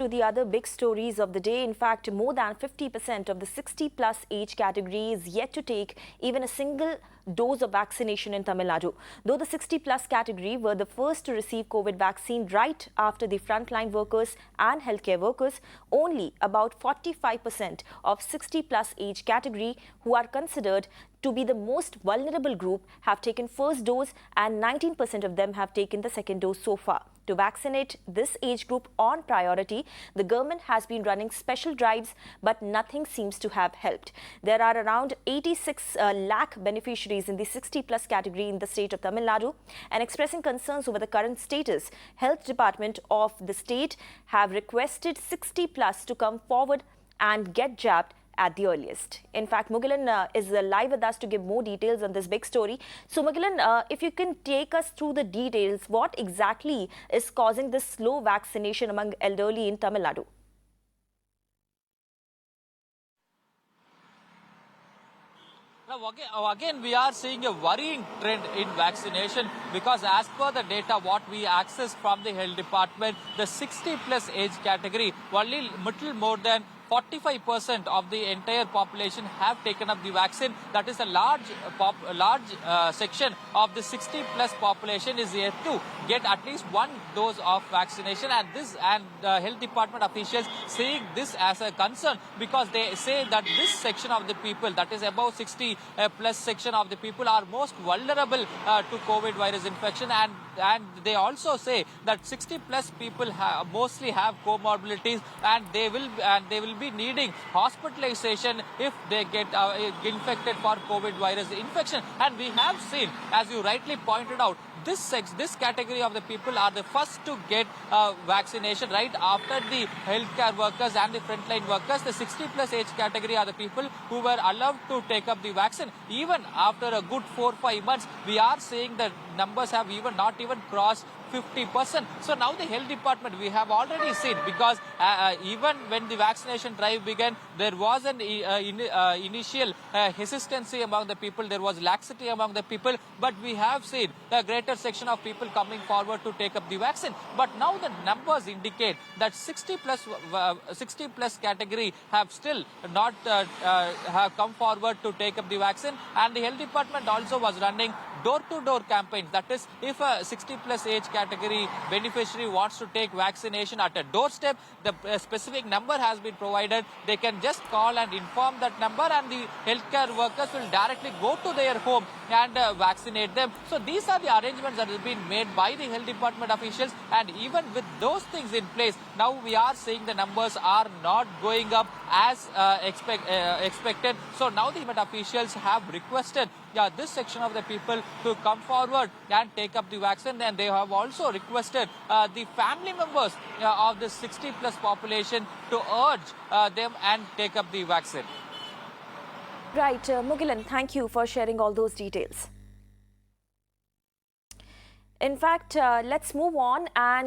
To the other big stories of the day. In fact, more than 50% of the 60-plus age category is yet to take even a single dose of vaccination in Tamil Nadu. Though the 60-plus category were the first to receive COVID vaccine right after the frontline workers and healthcare workers, only about 45% of 60-plus age category, who are considered to be the most vulnerable group, have taken first dose, and 19% of them have taken the second dose so far. To vaccinate this age group on priority, the government has been running special drives, but nothing seems to have helped. There are around 86 lakh beneficiaries in the 60-plus category in the state of Tamil Nadu, and expressing concerns over the current status, Health Department of the state have requested 60-plus to come forward and get jabbed at the earliest. In fact, Mugilan is live with us to give more details on this big story. So, Mugilan, if you can take us through the details, what exactly is causing this slow vaccination among elderly in Tamil Nadu? Now, again, we are seeing a worrying trend in vaccination because as per the data what we accessed from the health department, the 60-plus age category, only little more than 45% of the entire population have taken up the vaccine. That is a large section of the 60-plus population is yet to get at least one dose of vaccination, and health department officials seeing this as a concern because they say that this section of the people, that is above 60-plus section of the people, are most vulnerable to COVID virus infection, and they also say that 60-plus people mostly have comorbidities, and they will be needing hospitalization if they get infected for COVID virus infection. And we have seen, as you rightly pointed out, this category of the people are the first to get vaccination right after the healthcare workers and the frontline workers. The 60-plus age category are the people who were allowed to take up the vaccine. Even after a good 4-5 months, we are seeing that numbers have not even crossed 50%. So now the health department, we have already seen, because even when the vaccination drive began, there was an initial hesitancy among the people, there was laxity among the people, but we have seen a greater section of people coming forward to take up the vaccine. But now the numbers indicate that 60-plus category have still not have come forward to take up the vaccine, and the health department also was running door-to-door campaigns. That is, if a 60-plus age category beneficiary wants to take vaccination at a doorstep, the specific number has been provided. They can just call and inform that number, and the healthcare workers will directly go to their home and vaccinate them. So these are the arrangements that have been made by the health department officials, and even with those things in place, now we are seeing the numbers are not going up as expected. So now the government officials have requested this section of the people to come forward and take up the vaccine, and they have also requested the family members of the 60-plus population to urge them and take up the vaccine. Right, Mugilan, thank you for sharing all those details. In fact, let's move on and